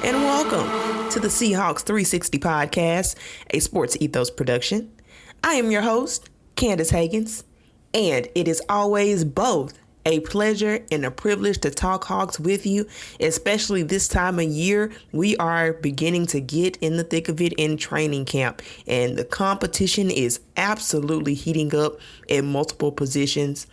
and welcome to the Seahawks360 podcast, a sports ethos production. I am your host, Candace Higgins, and it is always both a pleasure and a privilege to talk Hawks with you, especially this time of year. We are beginning to get in the thick of it in training camp, and the competition is absolutely heating up in multiple positions.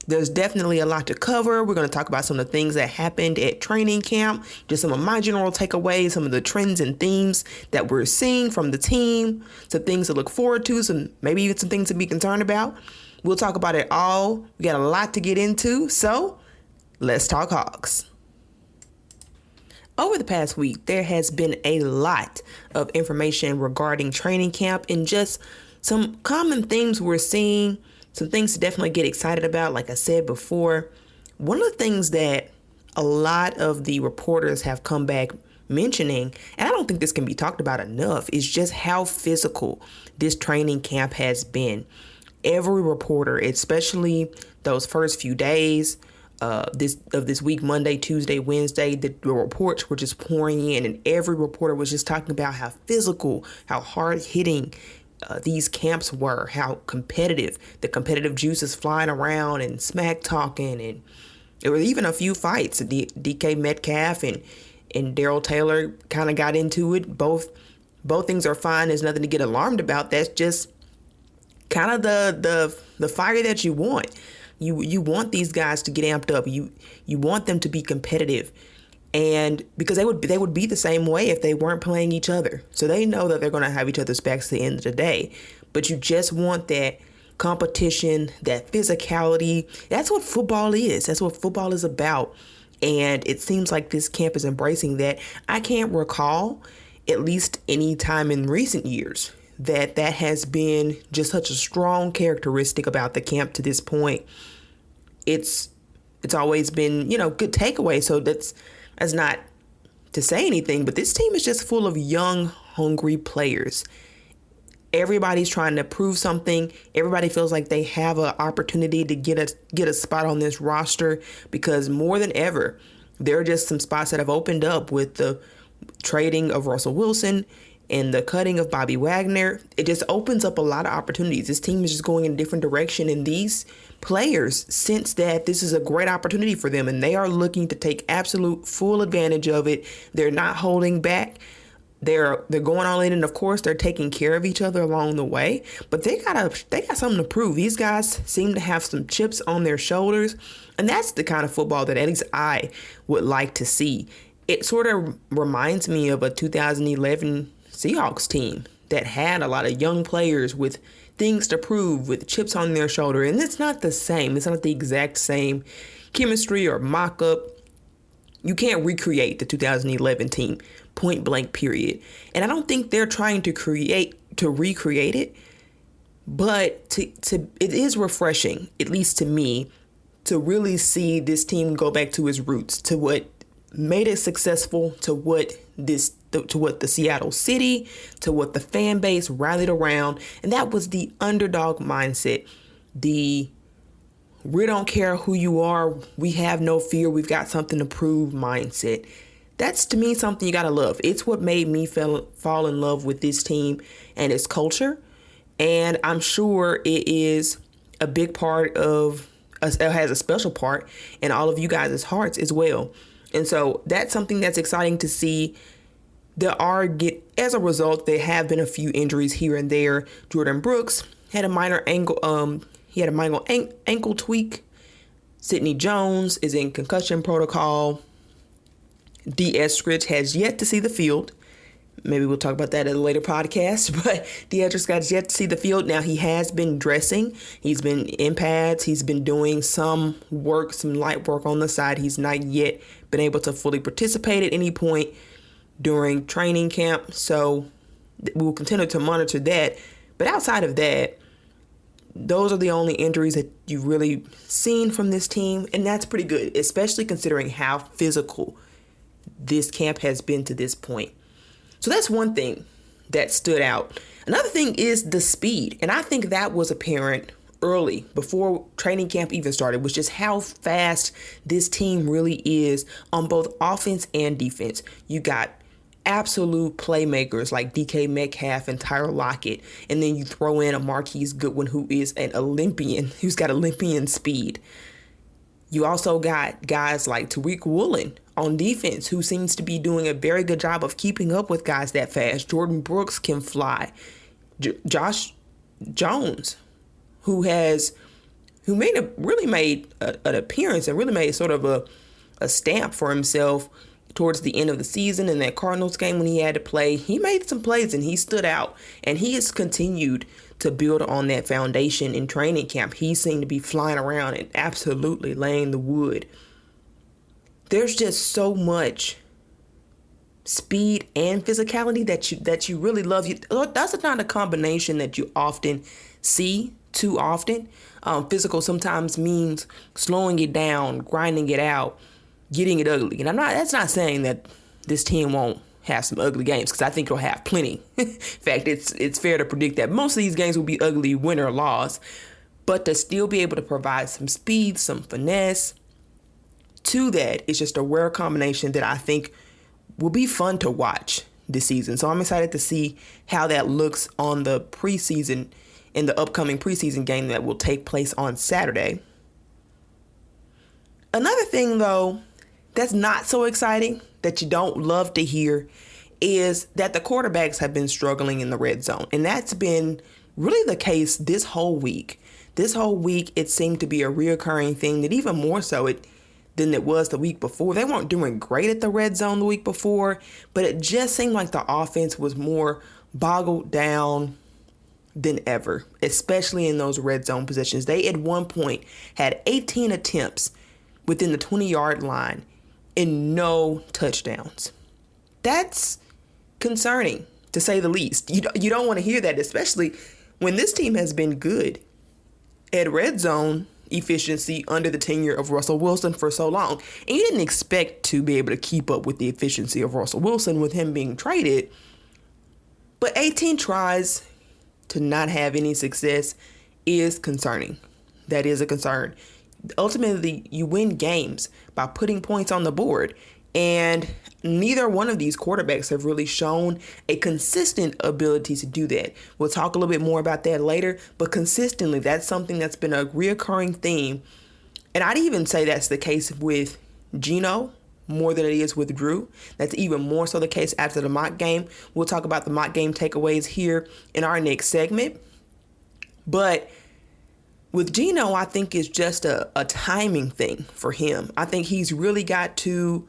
There's definitely a lot to cover. We're going to talk about some of the things that happened at training camp, just some of my general takeaways, some of the trends and themes that we're seeing from the team, some things to look forward to, some maybe even some things to be concerned about. We'll talk about it all. We got a lot to get into, so let's talk Hawks. Over the past week, there has been a lot of information regarding training camp and just some common themes we're seeing. Some things to definitely get excited about. Like I said before, one of the things that a lot of the reporters have come back mentioning, and I don't think this can be talked about enough, is just how physical this training camp has been. Every reporter, especially those first few days this week, Monday, Tuesday, Wednesday, the reports were just pouring in, and every reporter was just talking about how physical, how hard-hitting these camps were, how competitive, the competitive juices flying around and smack talking. And there were even a few fights. DK Metcalf and Daryl Taylor kind of got into it. Both things are fine. There's nothing to get alarmed about. That's just kind of the fire that you want. You want these guys to get amped up. You want them to be competitive. And because they would be the same way if they weren't playing each other. So they know that they're going to have each other's backs at the end of the day. But you just want that competition, that physicality. That's what football is. That's what football is about. And it seems like this camp is embracing that. I can't recall, at least any time in recent years, that has been just such a strong characteristic about the camp to this point. It's always been, good takeaway. So that's not to say anything, but this team is just full of young, hungry players. Everybody's trying to prove something. Everybody feels like they have an opportunity to get a spot on this roster, because more than ever, there are just some spots that have opened up with the trading of Russell Wilson and the cutting of Bobby Wagner. It just opens up a lot of opportunities. This team is just going in a different direction, and these players sense that this is a great opportunity for them, and they are looking to take absolute full advantage of it. They're not holding back. They're going all in, and of course they're taking care of each other along the way. But they got something to prove. These guys seem to have some chips on their shoulders, and that's the kind of football that at least I would like to see. It sort of reminds me of a 2011 Seahawks team that had a lot of young players with things to prove, with chips on their shoulder. And it's not the same. It's not the exact same chemistry or mock-up. You can't recreate the 2011 team, point blank, period. And I don't think they're trying to recreate it. But it is refreshing, at least to me, to really see this team go back to its roots, to what made it successful, to what the Seattle city, to what the fan base rallied around. And that was the underdog mindset. We don't care who you are. We have no fear. We've got something to prove mindset. That's, to me, something you got to love. It's what made me fall in love with this team and its culture. And I'm sure it is a big part of us. It has a special part in all of you guys' hearts as well. And so that's something that's exciting to see. As a result, there have been a few injuries here and there. Jordan Brooks had a minor ankle tweak. Sidney Jones is in concussion protocol. D. Eskridge has yet to see the field. Maybe we'll talk about that in a later podcast, but D. Eskridge has yet to see the field. Now, he has been dressing. He's been in pads. He's been doing some light work on the side. He's not yet been able to fully participate at any point during training camp. So we'll continue to monitor that. But outside of that, those are the only injuries that you've really seen from this team. And that's pretty good, especially considering how physical this camp has been to this point. So that's one thing that stood out. Another thing is the speed. And I think that was apparent early, before training camp even started, was just how fast this team really is on both offense and defense. You got absolute playmakers like DK Metcalf and Tyler Lockett, and then you throw in a Marquise Goodwin who is an Olympian, who's got Olympian speed. You also got guys like Tariq Woolen on defense, who seems to be doing a very good job of keeping up with guys that fast. Jordan Brooks can fly. Josh Jones, who really made an appearance and really made sort of a stamp for himself towards the end of the season in that Cardinals game when he had to play. He made some plays and he stood out, and he has continued to build on that foundation in training camp. He seemed to be flying around and absolutely laying the wood. There's just so much speed and physicality that you really love. That's not a combination that you often see too often. Physical sometimes means slowing it down, grinding it out, getting it ugly. And that's not saying that this team won't have some ugly games, because I think it'll have plenty. In fact, it's fair to predict that most of these games will be ugly, win or loss. But to still be able to provide some speed, some finesse to that is just a rare combination that I think will be fun to watch this season. So I'm excited to see how that looks on the preseason, in the upcoming preseason game that will take place on Saturday. Another thing, though, that's not so exciting, that you don't love to hear, is that the quarterbacks have been struggling in the red zone. And that's been really the case this whole week. This whole week, it seemed to be a reoccurring thing, that even more so than it was the week before. They weren't doing great at the red zone the week before, but it just seemed like the offense was more boggled down than ever, especially in those red zone positions. They at one point had 18 attempts within the 20-yard line and no touchdowns. That's concerning, to say the least. You don't want to hear that, especially when this team has been good at red zone efficiency under the tenure of Russell Wilson for so long. And you didn't expect to be able to keep up with the efficiency of Russell Wilson with him being traded. But 18 tries to not have any success is concerning. That is a concern. Ultimately, you win games by putting points on the board. And neither one of these quarterbacks have really shown a consistent ability to do that. We'll talk a little bit more about that later, but consistently, that's something that's been a reoccurring theme. And I'd even say that's the case with Geno more than it is with Drew. That's even more so the case after the mock game. We'll talk about the mock game takeaways here in our next segment. But with Geno, I think it's just a timing thing for him. I think he's really got to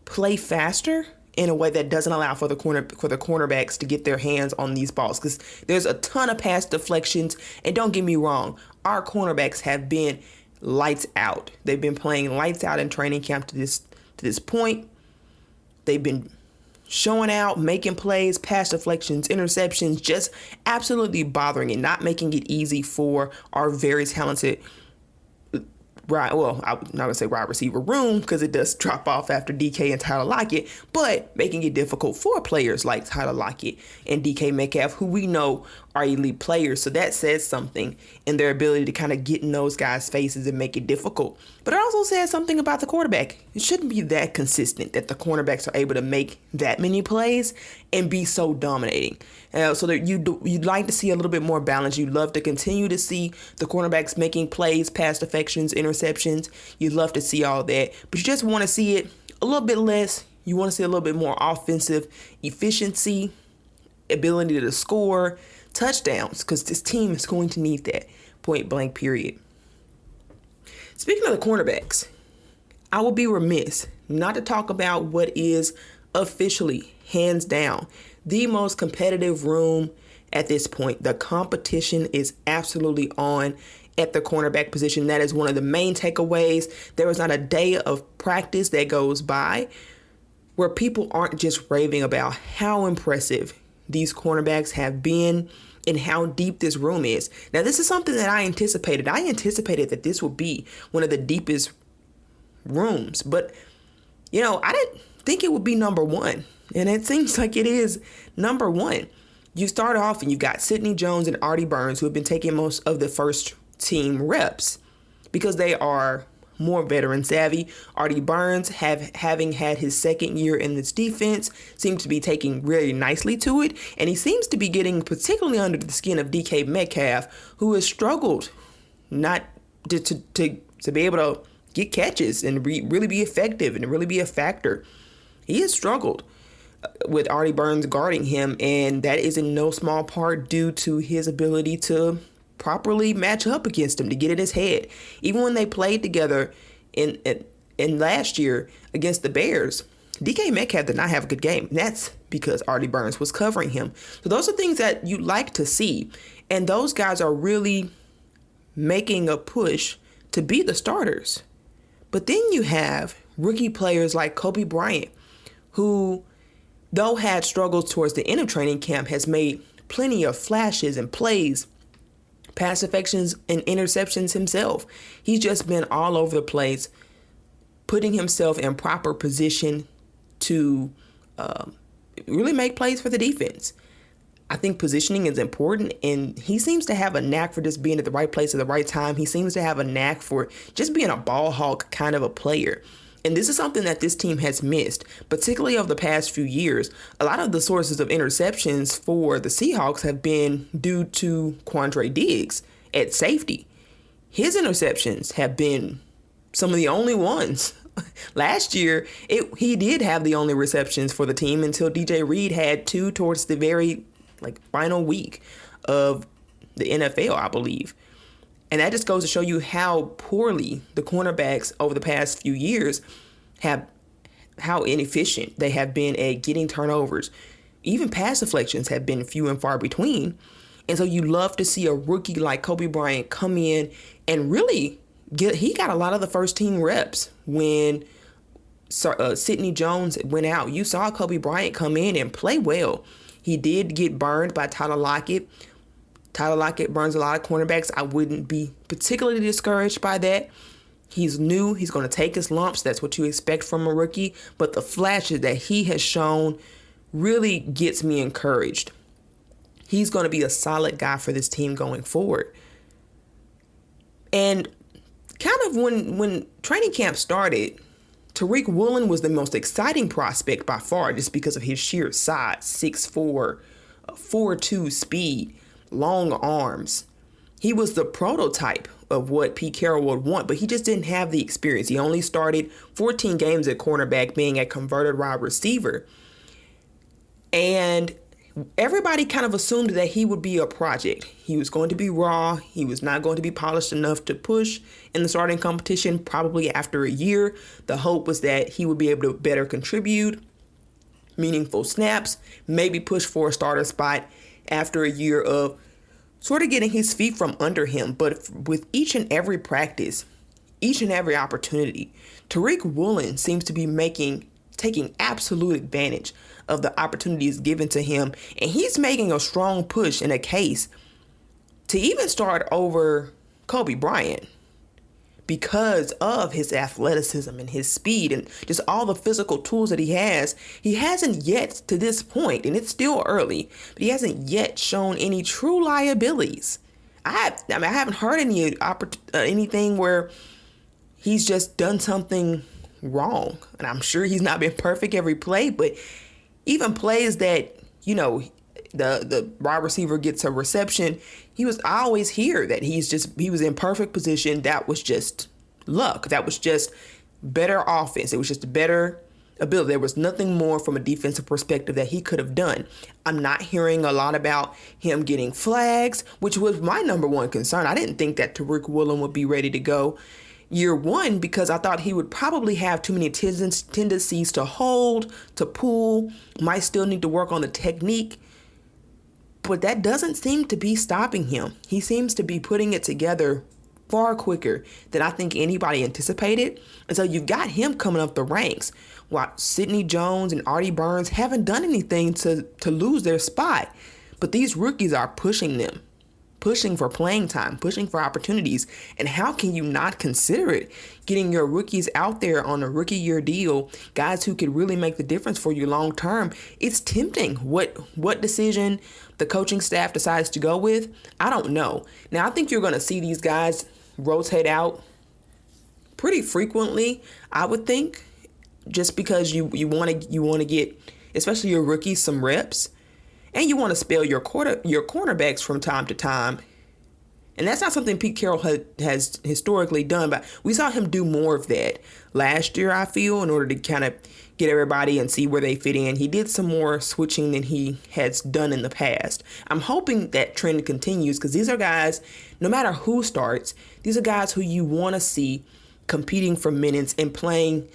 play faster in a way that doesn't allow for the cornerbacks to get their hands on these balls, because there's a ton of pass deflections. And don't get me wrong, our cornerbacks have been lights out. They've been playing lights out in training camp to this point. They've been showing out, making plays, pass deflections, interceptions, just absolutely bothering it, not making it easy for our very talented I'm not going to say wide receiver room, because it does drop off after DK and Tyler Lockett, but making it difficult for players like Tyler Lockett and DK Metcalf, who we know are elite players. So that says something in their ability to kind of get in those guys' faces and make it difficult. But it also says something about the quarterback. It shouldn't be that consistent that the cornerbacks are able to make that many plays and be so dominating. So that you'd like to see a little bit more balance. You'd love to continue to see the cornerbacks making plays, pass deflections, interceptions. You'd love to see all that, but you just want to see it a little bit less. You want to see a little bit more offensive efficiency, ability to score touchdowns, because this team is going to need that, point blank, period. Speaking of the cornerbacks, I will be remiss not to talk about what is officially, hands down, the most competitive room at this point. The competition is absolutely on at the cornerback position. That is one of the main takeaways. There is not a day of practice that goes by where people aren't just raving about how impressive these cornerbacks have been and how deep this room is. Now, this is something that I anticipated. I anticipated that this would be one of the deepest rooms, but I didn't think it would be number one. And it seems like it is number one. You start off and you've got Sidney Jones and Artie Burns, who have been taking most of the first team reps because they are more veteran savvy. Artie Burns, having had his second year in this defense, seems to be taking really nicely to it. And he seems to be getting particularly under the skin of DK Metcalf, who has struggled not to be able to get catches and really be effective and really be a factor. He has struggled with Artie Burns guarding him, and that is in no small part due to his ability to properly match up against him, to get in his head. Even when they played together in last year against the Bears, DK Metcalf did not have a good game. And that's because Artie Burns was covering him. So those are things that you like to see. And those guys are really making a push to be the starters. But then you have rookie players like Kobe Bryant, who, though had struggles towards the end of training camp, has made plenty of flashes and plays, pass deflections and interceptions himself. He's just been all over the place, putting himself in proper position to really make plays for the defense. I think positioning is important, and he seems to have a knack for just being at the right place at the right time. He seems to have a knack for just being a ball hawk kind of a player. And this is something that this team has missed, particularly over the past few years. A lot of the sources of interceptions for the Seahawks have been due to Quandre Diggs at safety. His interceptions have been some of the only ones. Last year, he did have the only receptions for the team until DJ Reed had two towards the very final week of the NFL, I believe. And that just goes to show you how poorly the cornerbacks over the past few years how inefficient they have been at getting turnovers. Even pass deflections have been few and far between. And so you love to see a rookie like Kobe Bryant come in and really he got a lot of the first team reps when Sidney Jones went out. You saw Kobe Bryant come in and play well. He did get burned by Tyler Lockett. Tyler Lockett burns a lot of cornerbacks. I wouldn't be particularly discouraged by that. He's new. He's going to take his lumps. That's what you expect from a rookie. But the flashes that he has shown really gets me encouraged. He's going to be a solid guy for this team going forward. And kind of when training camp started, Tariq Woolen was the most exciting prospect by far just because of his sheer size, 6'4", 4'2" speed, long arms. He was the prototype of what Pete Carroll would want, but he just didn't have the experience. He only started 14 games at cornerback, being a converted wide receiver. And everybody kind of assumed that he would be a project. He was going to be raw. He was not going to be polished enough to push in the starting competition. Probably after a year, the hope was that he would be able to better contribute, meaningful snaps, maybe push for a starter spot after a year of sort of getting his feet from under him. But with each and every practice, each and every opportunity, Tariq Woolen seems to be taking absolute advantage of the opportunities given to him. And he's making a strong push in a case to even start over Kobe Bryant because of his athleticism and his speed and just all the physical tools that he has. He hasn't yet to this point, and it's still early, but he hasn't yet shown any true liabilities. I haven't heard anything where he's just done something wrong. And I'm sure he's not been perfect every play, but even plays that, the wide receiver gets a reception, I always hear that he was in perfect position. That was just luck. That was just better offense. It was just a better ability. There was nothing more from a defensive perspective that he could have done. I'm not hearing a lot about him getting flags, which was my number one concern. I didn't think that Tariq Woolen would be ready to go year one because I thought he would probably have too many tendencies to hold, to pull, might still need to work on the technique. But that doesn't seem to be stopping him. He seems to be putting it together far quicker than I think anybody anticipated. And so you've got him coming up the ranks while Sidney Jones and Artie Burns haven't done anything to lose their spot. But these rookies are pushing them, pushing for playing time, pushing for opportunities. And how can you not consider it? Getting your rookies out there on a rookie year deal, guys who could really make the difference for you long term. It's tempting. What decision the coaching staff decides to go with, I don't know. Now, I think you're going to see these guys rotate out pretty frequently, I would think, just because you want to get, especially your rookies, some reps, and you want to spell your cornerbacks from time to time. And that's not something Pete Carroll has historically done, but we saw him do more of that last year, I feel, in order to kind of get everybody and see where they fit in. He did some more switching than he has done in the past. I'm hoping that trend continues, because these are guys, no matter who starts, these are guys who you want to see competing for minutes and playing,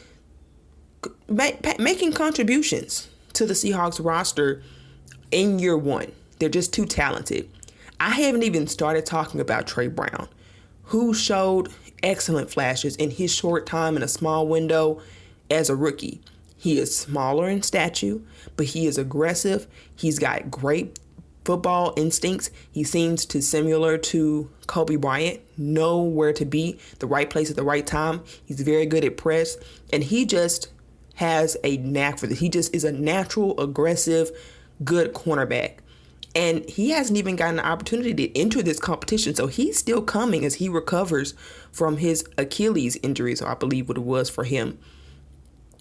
making contributions to the Seahawks roster in year one. They're just too talented. I haven't even started talking about Trey Brown, who showed excellent flashes in his short time in a small window as a rookie. He is smaller in stature, but he is aggressive. He's got great football instincts. He seems to similar to Kobe Bryant, know where to be, the right place at the right time. He's very good at press, and he just has a knack for this. He just is a natural, aggressive, good cornerback. And he hasn't even gotten an opportunity to enter this competition. So he's still coming as he recovers from his Achilles injury, so I believe what it was for him.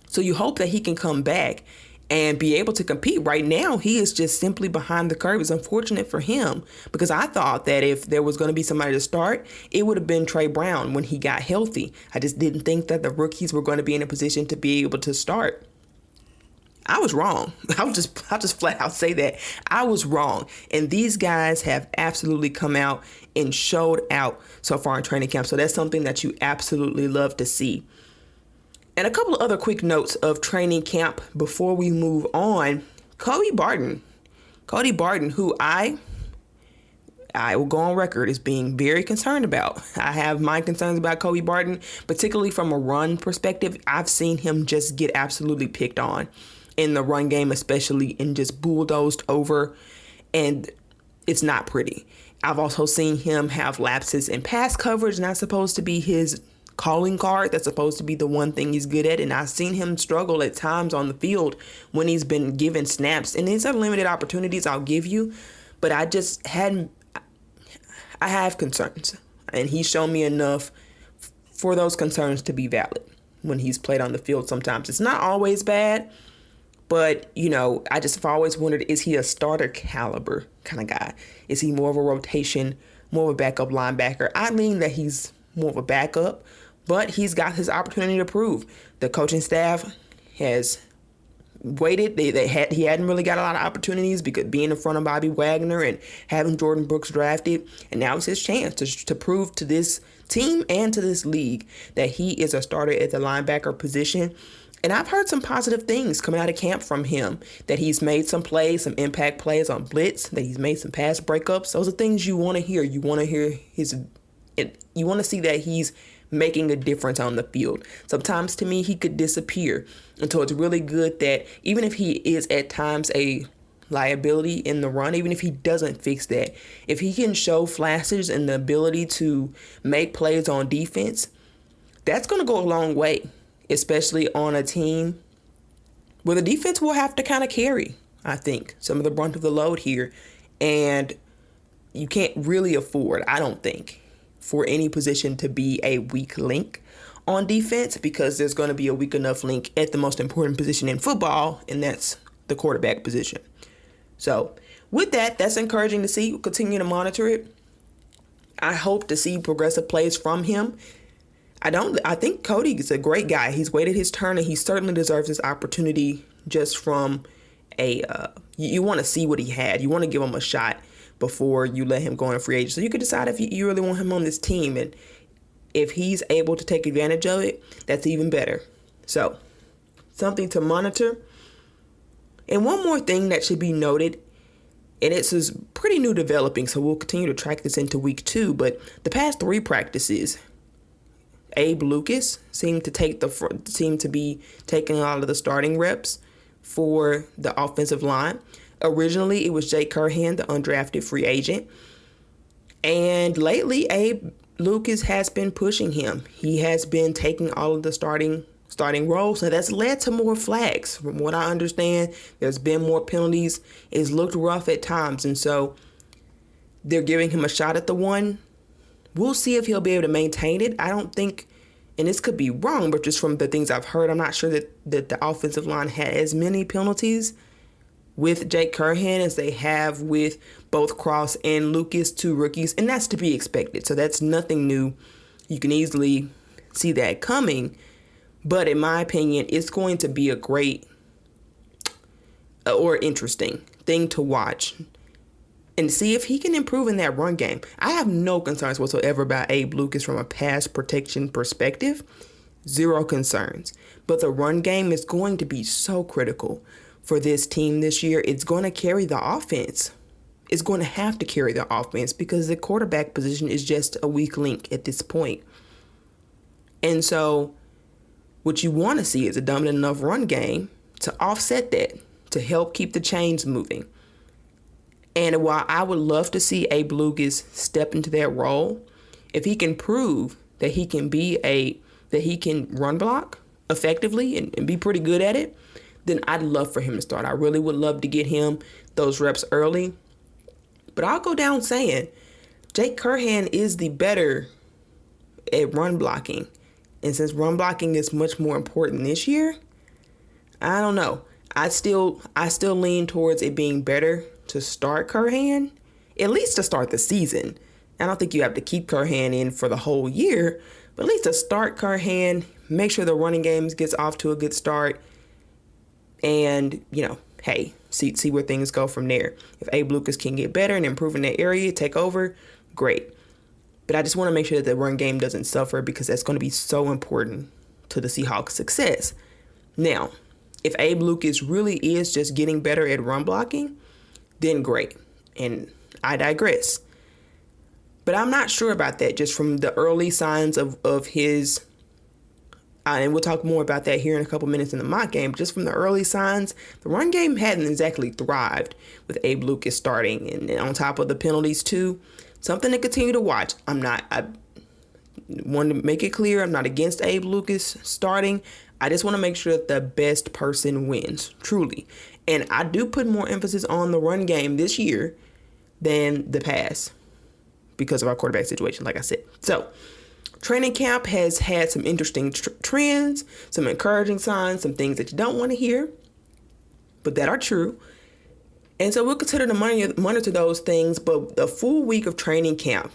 So you hope that he can come back and be able to compete. Right now, he is just simply behind the curve. It's unfortunate for him, because I thought that if there was going to be somebody to start, it would have been Trey Brown when he got healthy. I just didn't think that the rookies were going to be in a position to be able to start. I was wrong. I'll just flat out say that. I was wrong. And these guys have absolutely come out and showed out so far in training camp. So that's something that you absolutely love to see. And a couple of other quick notes of training camp before we move on. Cody Barton, who I will go on record as being very concerned about. I have my concerns about Cody Barton, particularly from a run perspective. I've seen him just get absolutely picked on in the run game, especially, and just bulldozed over, and it's not pretty. I've also seen him have lapses in pass coverage, not supposed to be his calling card. That's supposed to be the one thing he's good at, and I've seen him struggle at times on the field when he's been given snaps, and these are limited opportunities, I'll give you, but I have concerns, and he's shown me enough for those concerns to be valid when he's played on the field. Sometimes it's not always bad, but, I've always wondered, is he a starter caliber kind of guy? Is he more of a rotation, more of a backup linebacker? I mean that he's more of a backup, but he's got his opportunity to prove. The coaching staff has waited. He hadn't really got a lot of opportunities because being in front of Bobby Wagner and having Jordan Brooks drafted, and now it's his chance to prove to this team and to this league that he is a starter at the linebacker position. And I've heard some positive things coming out of camp from him, that he's made some plays, some impact plays on blitz, that he's made some pass breakups. Those are things you want to hear. You want to hear you want to see that he's making a difference on the field. Sometimes, to me, he could disappear. And so it's really good that even if he is at times a liability in the run, even if he doesn't fix that, if he can show flashes and the ability to make plays on defense, that's going to go a long way, especially on a team where the defense will have to kind of carry, I think, some of the brunt of the load here. And you can't really afford, I don't think, for any position to be a weak link on defense, because there's going to be a weak enough link at the most important position in football, and that's the quarterback position. So with that, that's encouraging to see. We'll continue to monitor it. I hope to see progressive plays from him. I think Cody is a great guy. He's waited his turn, and he certainly deserves this opportunity just from you want to see what he had. You want to give him a shot before you let him go in free agent. So you can decide if you really want him on this team. And if he's able to take advantage of it, that's even better. So something to monitor. And one more thing that should be noted, and it's pretty new developing, so we'll continue to track this into week 2. But the past 3 practices, Abe Lucas seemed to be taking a lot of the starting reps for the offensive line. Originally, it was Jake Curhan, the undrafted free agent. And lately, Abe Lucas has been pushing him. He has been taking all of the starting roles, and that's led to more flags. From what I understand, there's been more penalties. It's looked rough at times, and so they're giving him a shot at the one. We'll see if he'll be able to maintain it. I don't think and this could be wrong, but just from the things I've heard, I'm not sure that the offensive line had as many penalties with Jake Curhan as they have with both Cross and Lucas, 2 rookies, and that's to be expected. So that's nothing new. You can easily see that coming. But in my opinion, it's going to be a great or interesting thing to watch and see if he can improve in that run game. I have no concerns whatsoever about Abe Lucas from a pass protection perspective. Zero concerns. But the run game is going to be so critical for this team this year. It's going to carry the offense. It's going to have to carry the offense because the quarterback position is just a weak link at this point. And so what you want to see is a dominant enough run game to offset that, to help keep the chains moving. And while I would love to see Abe Lucas step into that role, if he can prove that he can that he can run block effectively and be pretty good at it, then I'd love for him to start. I really would love to get him those reps early. But I'll go down saying Jake Curhan is the better at run blocking. And since run blocking is much more important this year, I don't know. I still lean towards it being better to start Curhan, at least to start the season. I don't think you have to keep Curhan in for the whole year, but at least to start Curhan, make sure the running game gets off to a good start, and, hey, see where things go from there. If Abe Lucas can get better and improve in that area, take over, great. But I just want to make sure that the run game doesn't suffer because that's going to be so important to the Seahawks' success. Now, if Abe Lucas really is just getting better at run blocking, then great. And I digress. But I'm not sure about that just from the early signs of his, and we'll talk more about that here in a couple minutes in the mock game, but just from the early signs, the run game hadn't exactly thrived with Abe Lucas starting. And on top of the penalties too, something to continue to watch. I want to make it clear, I'm not against Abe Lucas starting. I just want to make sure that the best person wins, truly. And I do put more emphasis on the run game this year than the pass because of our quarterback situation, like I said. So, training camp has had some interesting trends, some encouraging signs, some things that you don't want to hear, but that are true. And so we'll consider to monitor those things, but the full week of training camp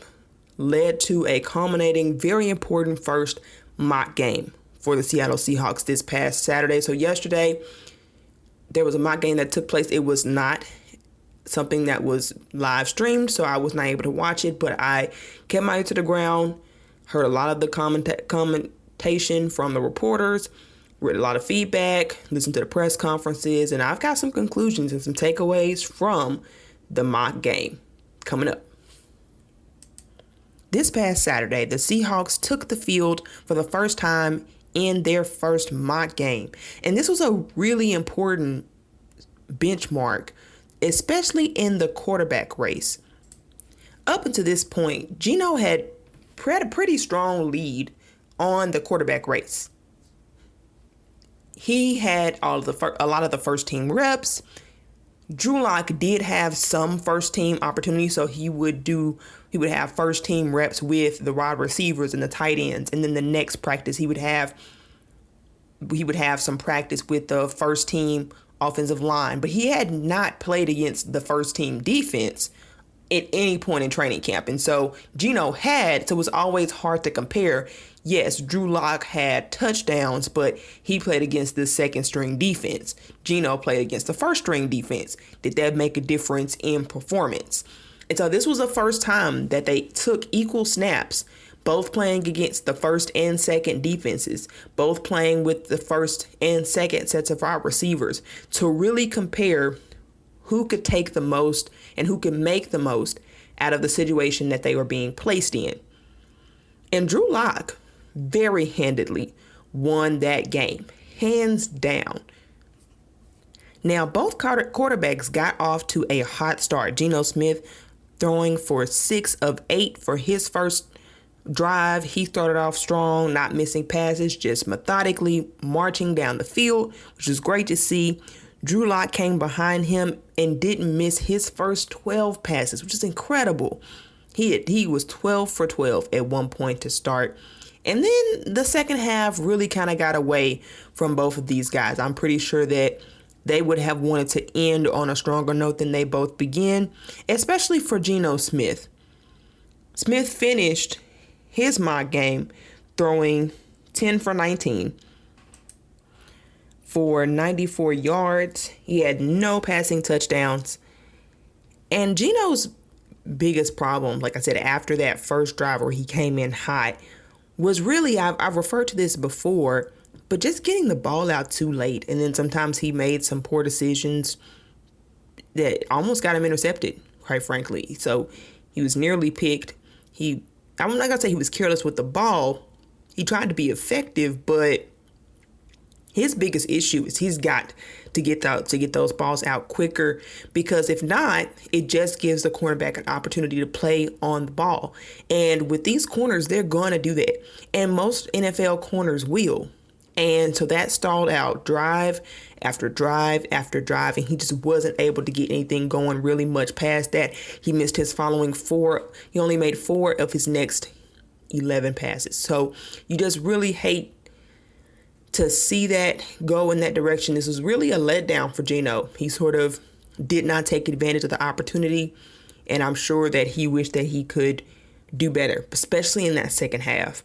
led to a culminating, very important first mock game for the Seattle Seahawks this past Saturday. So yesterday, there was a mock game that took place. It was not something that was live streamed, so I was not able to watch it, but I kept my ear to the ground, heard a lot of the commentation from the reporters, read a lot of feedback, listened to the press conferences, and I've got some conclusions and some takeaways from the mock game coming up. This past Saturday, the Seahawks took the field for the first time in their first mock game. And this was a really important benchmark, especially in the quarterback race. Up until this point, Geno had a pretty strong lead on the quarterback race. He had a lot of the first team reps. Drew Lock did have some first team opportunities, so he would have first team reps with the wide receivers and the tight ends, and then the next practice he would have some practice with the first team offensive line, but he had not played against the first team defense at any point in training camp. And so so it was always hard to compare. Yes, Drew Lock had touchdowns, but he played against the second string defense. Geno played against the first string defense. Did that make a difference in performance? And so this was the first time that they took equal snaps, both playing against the first and second defenses, both playing with the first and second sets of wide receivers to really compare who could take the most and who could make the most out of the situation that they were being placed in. And Drew Lock very handedly won that game, hands down. Now, both quarterbacks got off to a hot start. Geno Smith throwing for 6 of 8 for his first drive. He started off strong, not missing passes, just methodically marching down the field, which is great to see. Drew Lock came behind him and didn't miss his first 12 passes, which is incredible. He was 12 for 12 at one point to start. And then the second half really kind of got away from both of these guys. I'm pretty sure that they would have wanted to end on a stronger note than they both began, especially for Geno Smith. Smith finished his mock game throwing 10 for 19 for 94 yards. He had no passing touchdowns. And Geno's biggest problem, like I said, after that first drive where he came in hot, was really, I've referred to this before, but just getting the ball out too late. And then sometimes he made some poor decisions that almost got him intercepted, quite frankly. So he was nearly picked. I'm not going to say he was careless with the ball. He tried to be effective, but his biggest issue is he's got to get those balls out quicker, because if not, it just gives the cornerback an opportunity to play on the ball. And with these corners, they're going to do that. And most NFL corners will. And so that stalled out drive after drive after drive, and he just wasn't able to get anything going really much past that. He missed his following 4. He only made 4 of his next 11 passes. So you just really hate to see that go in that direction. This was really a letdown for Geno. He sort of did not take advantage of the opportunity, and I'm sure that he wished that he could do better, especially in that second half.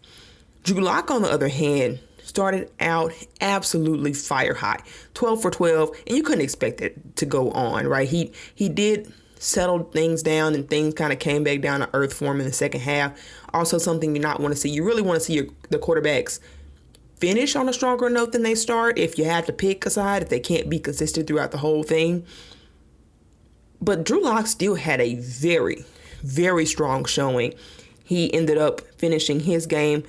Drew Lock, on the other hand, started out absolutely fire hot, 12 for 12, and you couldn't expect it to go on, right? He did settle things down, and things kind of came back down to earth for him in the second half. Also, something you not want to see. You really want to see the quarterbacks finish on a stronger note than they start, if you have to pick a side, if they can't be consistent throughout the whole thing. But Drew Lock still had a very, very strong showing. He ended up finishing his game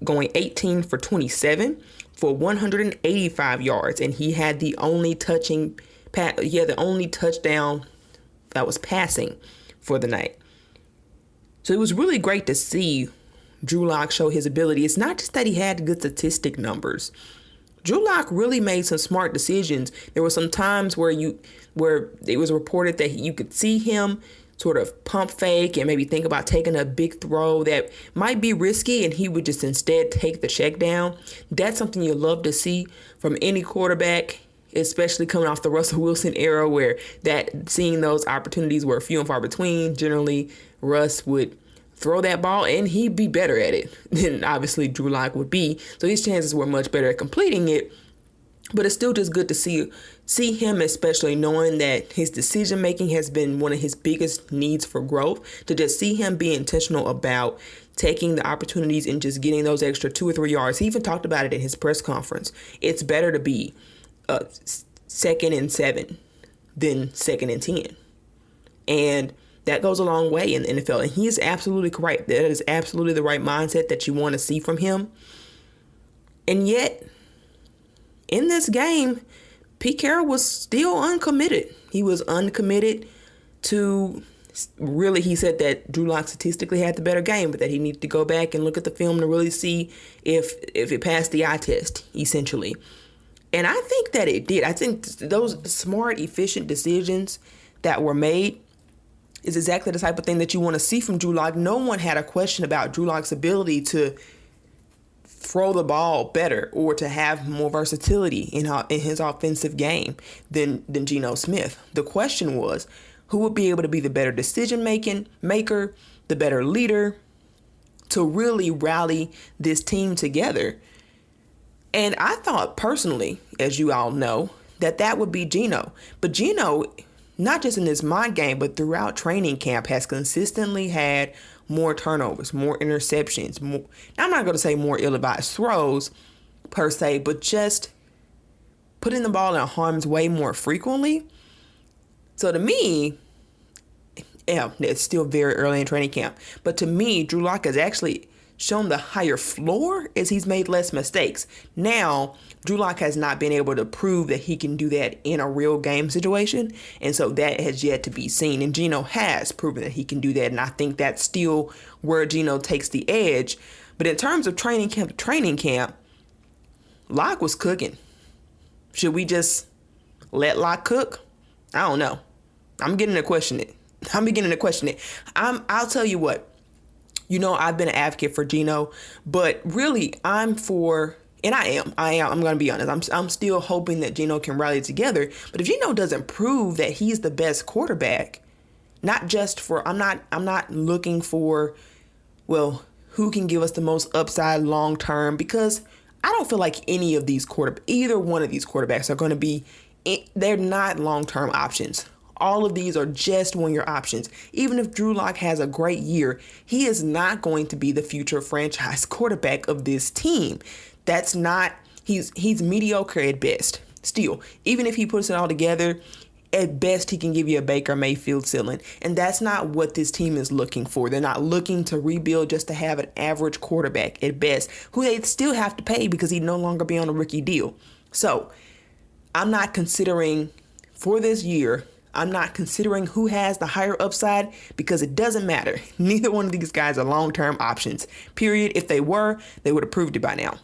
going 18 for 27 for 185 yards, and he had the only touchdown that was passing for the night. So it was really great to see Drew Lock show his ability. It's not just that he had good statistic numbers. Drew Lock really made some smart decisions. There were some times where it was reported that you could see him sort of pump fake and maybe think about taking a big throw that might be risky, and he would just instead take the check down. That's something you love to see from any quarterback, especially coming off the Russell Wilson era, where seeing those opportunities were few and far between. Generally, Russ would throw that ball, and he'd be better at it than obviously Drew Lock would be. So his chances were much better at completing it. But it's still just good to see him, especially knowing that his decision making has been one of his biggest needs for growth. To just see him be intentional about taking the opportunities and just getting those extra 2 or 3 yards. He even talked about it in his press conference. It's better to be 2nd and 7 than 2nd and 10. And that goes a long way in the NFL. And he is absolutely correct. That is absolutely the right mindset that you want to see from him. And yet, in this game, Pete Carroll was still uncommitted. He was uncommitted to, really, he said that Drew Lock statistically had the better game, but that he needed to go back and look at the film to really see if it passed the eye test, essentially. And I think that it did. I think those smart, efficient decisions that were made is exactly the type of thing that you want to see from Drew Lock. No one had a question about Drew Lock's ability to throw the ball better or to have more versatility in his offensive game than Geno Smith. The question was, who would be able to be the better decision maker, the better leader, to really rally this team together? And I thought personally, as you all know, that would be Geno. But Geno, not just in this mock game, but throughout training camp, has consistently had more turnovers, more interceptions. I'm not going to say more ill-advised throws per se, but just putting the ball in harm's way more frequently. So to me, yeah, it's still very early in training camp, but to me, Drew Lock has actually shown the higher floor as he's made less mistakes. Now, Drew Lock has not been able to prove that he can do that in a real game situation, and so that has yet to be seen. And Geno has proven that he can do that, and I think that's still where Geno takes the edge. But in terms of training camp to training camp, Lock was cooking. Should we just let Lock cook? I don't know. I'm beginning to question it. I'll tell you what. I've been an advocate for Geno, but really I'm for, and I'm going to be honest. I'm still hoping that Geno can rally together. But if Geno doesn't prove that he's the best quarterback, not just for, I'm not looking for, well, who can give us the most upside long term, because I don't feel like either one of these quarterbacks are going to be, they're not long term options. All of these are just 1-year options. Even if Drew Lock has a great year, he is not going to be the future franchise quarterback of this team. That's not, he's mediocre at best. Still, even if he puts it all together, at best he can give you a Baker Mayfield ceiling. And that's not what this team is looking for. They're not looking to rebuild just to have an average quarterback at best, who they still have to pay because he'd no longer be on a rookie deal. So I'm not considering, for this year, I'm not considering who has the higher upside, because it doesn't matter. Neither one of these guys are long-term options. Period. If they were, they would have proved it by now.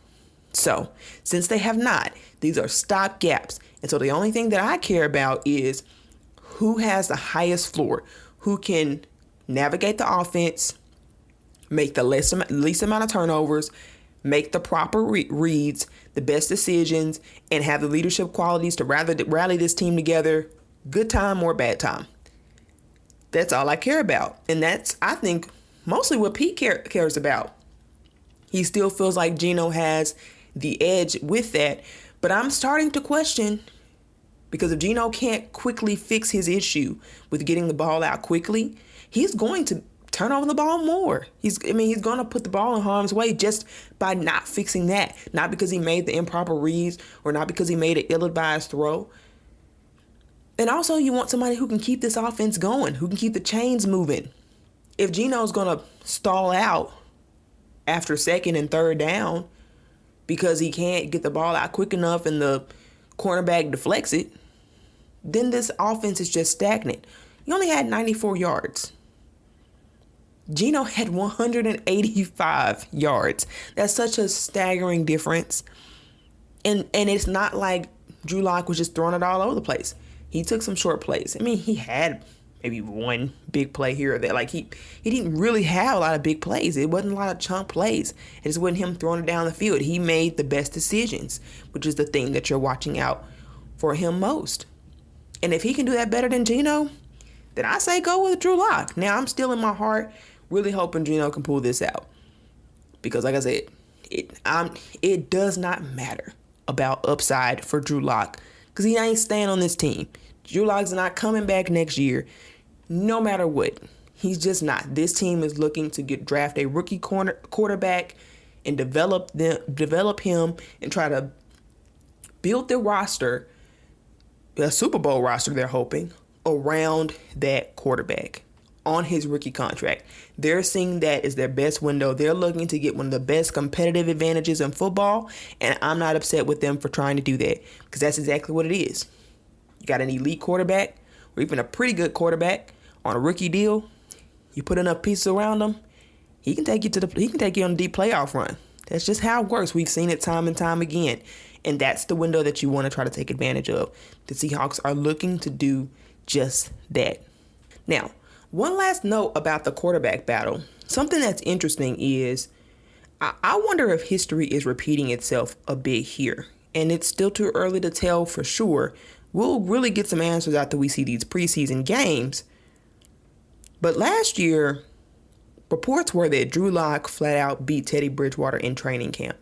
So since they have not, these are stop gaps. And so the only thing that I care about is who has the highest floor, who can navigate the offense, make the least amount of turnovers, make the proper reads, the best decisions, and have the leadership qualities to rally this team together, good time or bad time. That's all I care about. And that's, I think, mostly what Pete cares about. He still feels like Geno has the edge with that. But I'm starting to question, because if Geno can't quickly fix his issue with getting the ball out quickly, he's going to turn over the ball more. He's going to put the ball in harm's way just by not fixing that. Not because he made the improper reads or not because he made an ill-advised throw. And also, you want somebody who can keep this offense going, who can keep the chains moving. If Geno's going to stall out after second and third down because he can't get the ball out quick enough and the cornerback deflects it, then this offense is just stagnant. He only had 94 yards. Geno had 185 yards. That's such a staggering difference. And it's not like Drew Lock was just throwing it all over the place. He took some short plays. I mean, he had maybe one big play here or there. Like he didn't really have a lot of big plays. It wasn't a lot of chunk plays. It just wasn't him throwing it down the field. He made the best decisions, which is the thing that you're watching out for him most. And if he can do that better than Geno, then I say go with Drew Lock. Now, I'm still in my heart really hoping Geno can pull this out, because like I said, it does not matter about upside for Drew Lock, because he ain't staying on this team. Drew Lock's not coming back next year, no matter what. He's just not. This team is looking to draft a rookie quarterback and develop him and try to build their roster, a Super Bowl roster they're hoping, around that quarterback on his rookie contract. They're seeing that as their best window. They're looking to get one of the best competitive advantages in football, and I'm not upset with them for trying to do that, because that's exactly what it is. You got an elite quarterback or even a pretty good quarterback on a rookie deal. You put enough pieces around him, he can take you on a deep playoff run. That's just how it works. We've seen it time and time again. And that's the window that you want to try to take advantage of. The Seahawks are looking to do just that. Now, one last note about the quarterback battle. Something that's interesting is I wonder if history is repeating itself a bit here. And it's still too early to tell for sure. We'll really get some answers after we see these preseason games. But last year, reports were that Drew Lock flat out beat Teddy Bridgewater in training camp.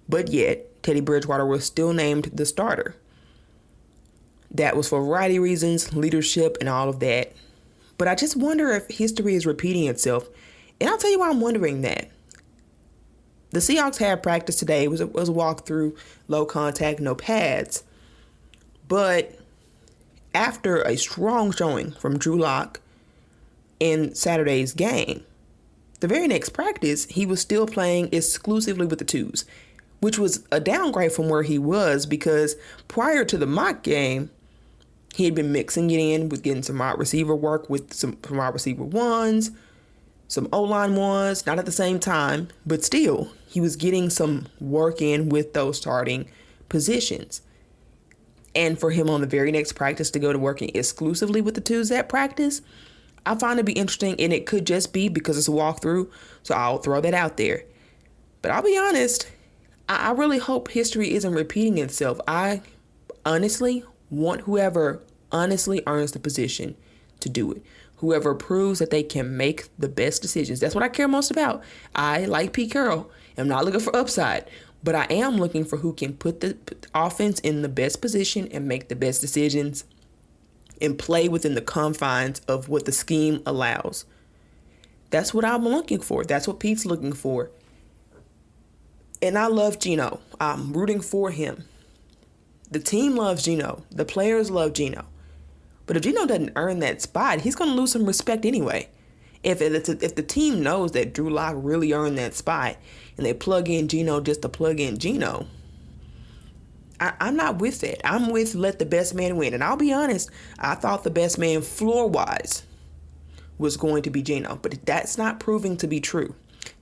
But yet, Teddy Bridgewater was still named the starter. That was for a variety of reasons, leadership and all of that. But I just wonder if history is repeating itself. And I'll tell you why I'm wondering that. The Seahawks had practice today. It was a walkthrough, low contact, no pads. But after a strong showing from Drew Lock in Saturday's game, the very next practice, he was still playing exclusively with the twos, which was a downgrade from where he was, because prior to the mock game, he had been mixing it in with getting some wide receiver work with some wide receiver ones, some O-line ones, not at the same time, but still, he was getting some work in with those starting positions. And for him on the very next practice to go to working exclusively with the twos at practice, I find it to be interesting, and it could just be because it's a walkthrough, so I'll throw that out there. But I'll be honest, I really hope history isn't repeating itself. I honestly want whoever honestly earns the position to do it. Whoever proves that they can make the best decisions. That's what I care most about. I, like Pete Carroll, am not looking for upside, but I am looking for who can put the offense in the best position and make the best decisions and play within the confines of what the scheme allows. That's what I'm looking for. That's what Pete's looking for. And I love Geno. I'm rooting for him. The team loves Geno. The players love Geno. But if Geno doesn't earn that spot, he's going to lose some respect anyway. If the team knows that Drew Lock really earned that spot and they plug in Geno just to plug in Geno, I'm not with that. I'm with let the best man win. And I'll be honest, I thought the best man floor-wise was going to be Geno, but that's not proving to be true.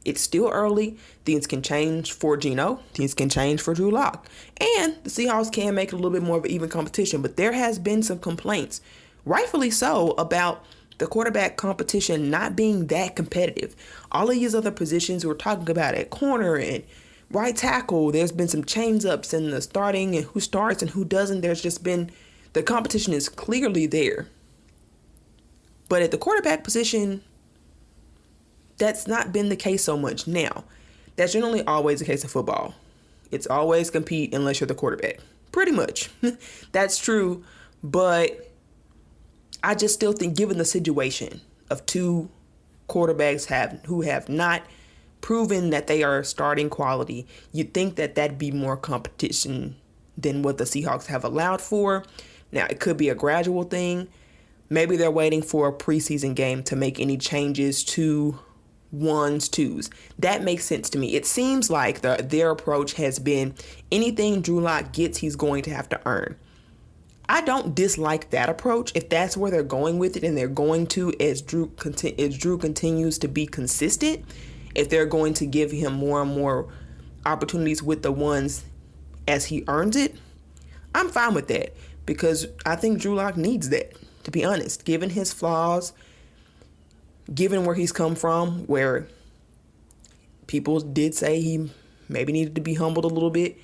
It's still early. Things can change for Geno. Things can change for Drew Lock. And the Seahawks can make it a little bit more of an even competition, but there has been some complaints, rightfully so, about the quarterback competition not being that competitive. All of these other positions we're talking about at corner and right tackle, there's been some change ups in the starting and who starts and who doesn't. There's just been, the competition is clearly there. But at the quarterback position, that's not been the case so much. Now, that's generally always the case in football. It's always compete unless you're the quarterback. Pretty much. That's true. But I just still think, given the situation of two quarterbacks who have not proven that they are starting quality, you'd think that that'd be more competition than what the Seahawks have allowed for. Now, it could be a gradual thing. Maybe they're waiting for a preseason game to make any changes to ones, twos. That makes sense to me. It seems like their approach has been anything Drew Lock gets, he's going to have to earn. I don't dislike that approach if that's where they're going with it, and they're going to, as Drew continues to be consistent, if they're going to give him more and more opportunities with the ones as he earns it. I'm fine with that because I think Drew Lock needs that, to be honest, given his flaws, given where he's come from, where people did say he maybe needed to be humbled a little bit.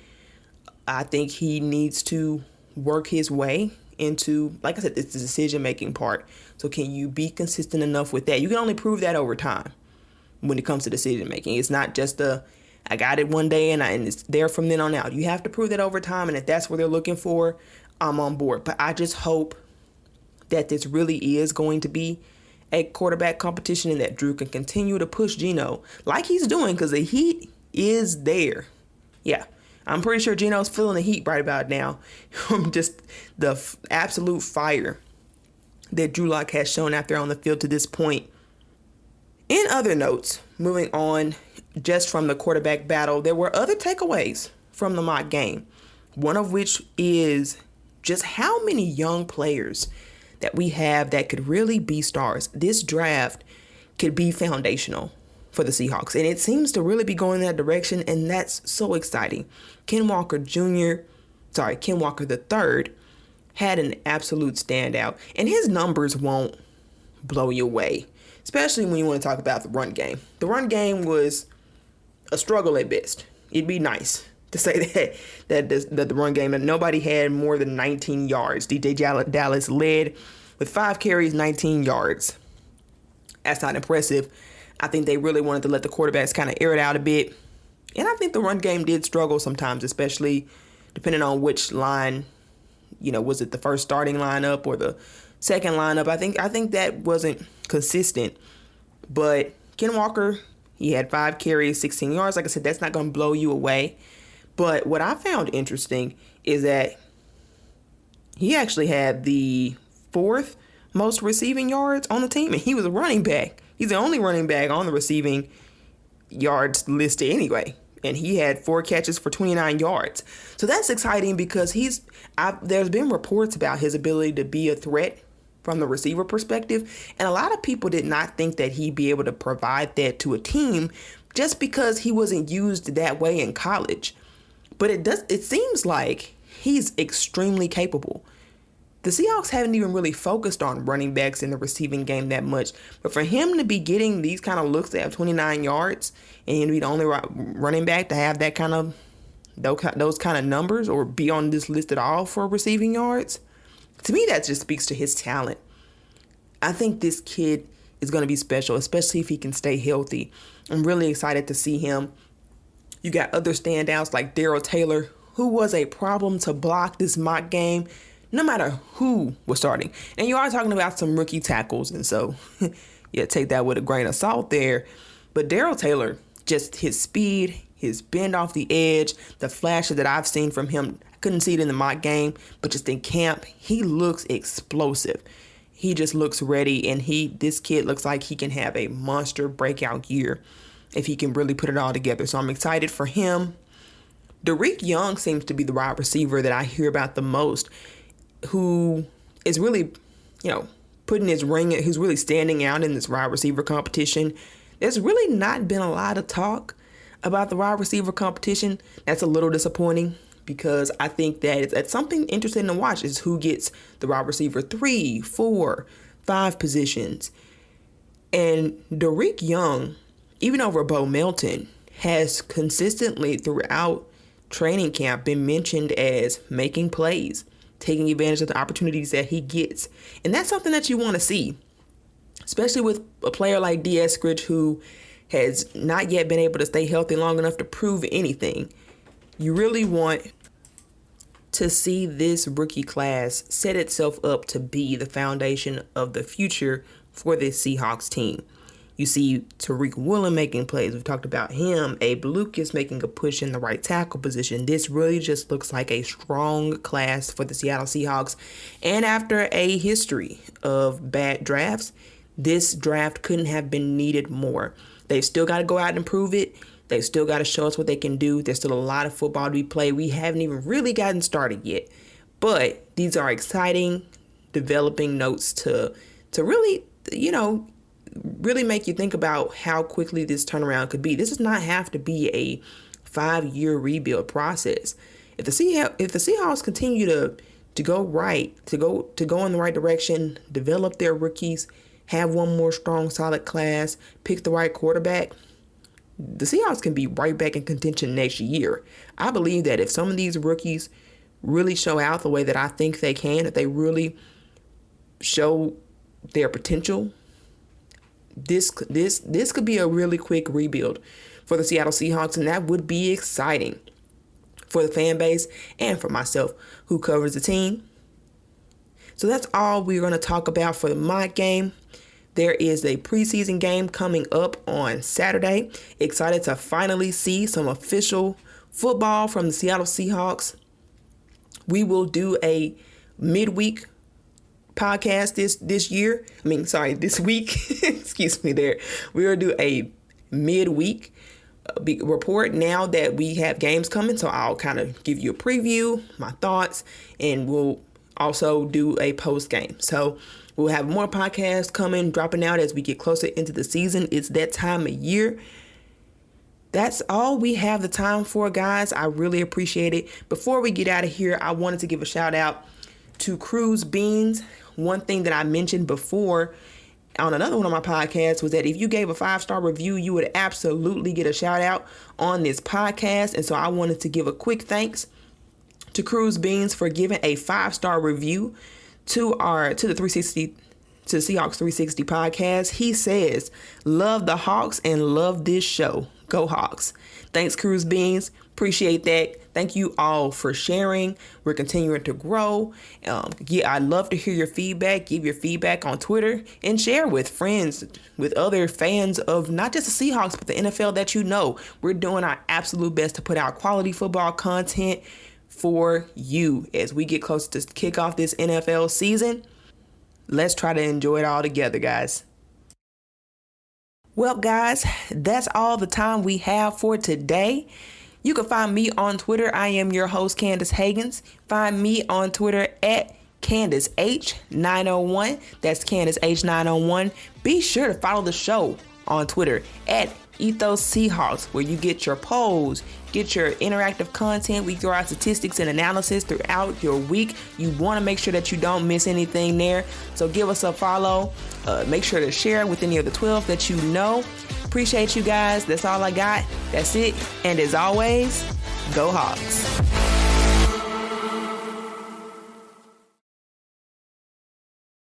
I think he needs to work his way into, like I said, it's the decision-making part. So can you be consistent enough with that? You can only prove that over time when it comes to decision-making. It's not just I got it one day and it's there from then on out. You have to prove that over time, and if that's what they're looking for, I'm on board. But I just hope that this really is going to be a quarterback competition and that Drew can continue to push Geno like he's doing, because the heat is there. Yeah, I'm pretty sure Geno's feeling the heat right about now from just the absolute fire that Drew Lock has shown out there on the field to this point. In other notes, moving on just from the quarterback battle, there were other takeaways from the mock game, one of which is just how many young players that we have that could really be stars. This draft could be foundational for the Seahawks, and it seems to really be going in that direction, and that's so exciting. Ken Walker III had an absolute standout, and his numbers won't blow you away, especially when you want to talk about the run game. The run game was a struggle at best. It'd be nice to say that the run game, that nobody had more than 19 yards. DJ Dallas led with 5 carries, 19 yards. That's not impressive. I think they really wanted to let the quarterbacks kind of air it out a bit. And I think the run game did struggle sometimes, especially depending on which line, was it the first starting lineup or the second lineup? I think that wasn't consistent. But Ken Walker, he had 5 carries, 16 yards. Like I said, that's not going to blow you away. But what I found interesting is that he actually had the 4th most receiving yards on the team, and he was a running back. He's the only running back on the receiving yards listed anyway, and he had 4 catches for 29 yards. So that's exciting because there's been reports about his ability to be a threat from the receiver perspective, and a lot of people did not think that he'd be able to provide that to a team just because he wasn't used that way in college. But it seems like he's extremely capable. the Seahawks haven't even really focused on running backs in the receiving game that much. But for him to be getting these kind of looks to have 29 yards and him to be the only running back to have that kind of those kind of numbers or be on this list at all for receiving yards, to me that just speaks to his talent. I think this kid is going to be special, especially if he can stay healthy. I'm really excited to see him. You got other standouts like Darrell Taylor, who was a problem to block this mock game, no matter who was starting. And you are talking about some rookie tackles, and so yeah, take that with a grain of salt there. But Darrell Taylor, just his speed, his bend off the edge, the flashes that I've seen from him, I couldn't see it in the mock game, but just in camp, he looks explosive. He just looks ready, and this kid looks like he can have a monster breakout year if he can really put it all together. So I'm excited for him. Derek Young seems to be the wide receiver that I hear about the most, who is really, putting his ring, who's really standing out in this wide receiver competition. There's really not been a lot of talk about the wide receiver competition. That's a little disappointing, because I think that it's something interesting to watch is who gets the wide receiver 3, 4, 5 positions. And Derek Young, even over Bo Melton, has consistently throughout training camp been mentioned as making plays, taking advantage of the opportunities that he gets. And that's something that you want to see, especially with a player like D. Eskridge, who has not yet been able to stay healthy long enough to prove anything. You really want to see this rookie class set itself up to be the foundation of the future for this Seahawks team. You see Tariq Woolen making plays. We've talked about him. Abe Lucas making a push in the right tackle position. This really just looks like a strong class for the Seattle Seahawks. And after a history of bad drafts, this draft couldn't have been needed more. They've still got to go out and prove it. They've still got to show us what they can do. There's still a lot of football to be played. We haven't even really gotten started yet. But these are exciting, developing notes to really, really make you think about how quickly this turnaround could be. This does not have to be a 5-year rebuild process. If the Seahawks continue to go right, to go in the right direction, develop their rookies, have one more strong, solid class, pick the right quarterback, the Seahawks can be right back in contention next year. I believe that if some of these rookies really show out the way that I think they can, if they really show their potential, this could be a really quick rebuild for the Seattle Seahawks, and that would be exciting for the fan base and for myself who covers the team. So that's all we're going to talk about for the mock game. There is a preseason game coming up on Saturday. Excited to finally see some official football from the Seattle Seahawks. We will do a midweek podcast this week. Excuse me there. We will do a midweek report now that we have games coming. So I'll kind of give you a preview, my thoughts, and we'll also do a post game. So we'll have more podcasts dropping out as we get closer into the season. It's that time of year. That's all we have the time for, guys. I really appreciate it. Before we get out of here, I wanted to give a shout out to Cruz Beans. One thing that I mentioned before on another one of my podcasts was that if you gave a 5-star review, you would absolutely get a shout out on this podcast. And so I wanted to give a quick thanks to Cruz Beans for giving a 5-star review to the Seahawks 360 podcast. He says, "Love the Hawks and love this show. Go Hawks." Thanks, Cruz Beans. Appreciate that. Thank you all for sharing. We're continuing to grow. I'd love to hear your feedback. Give your feedback on Twitter and share with friends, with other fans of not just the Seahawks, but the NFL that you know. We're doing our absolute best to put out quality football content for you as we get close to kick off this NFL season. Let's try to enjoy it all together, guys. Well, guys, that's all the time we have for today. You can find me on Twitter. I am your host, Candace Hagans. Find me on Twitter at CandaceH901. That's CandaceH901. Be sure to follow the show on Twitter at Ethos Seahawks, where you get your polls, get your interactive content. We throw out statistics and analysis throughout your week. You want to make sure that you don't miss anything there. So give us a follow. Make sure to share with any of the 12 that you know. Appreciate you guys. That's all I got. That's it. And as always, go Hawks.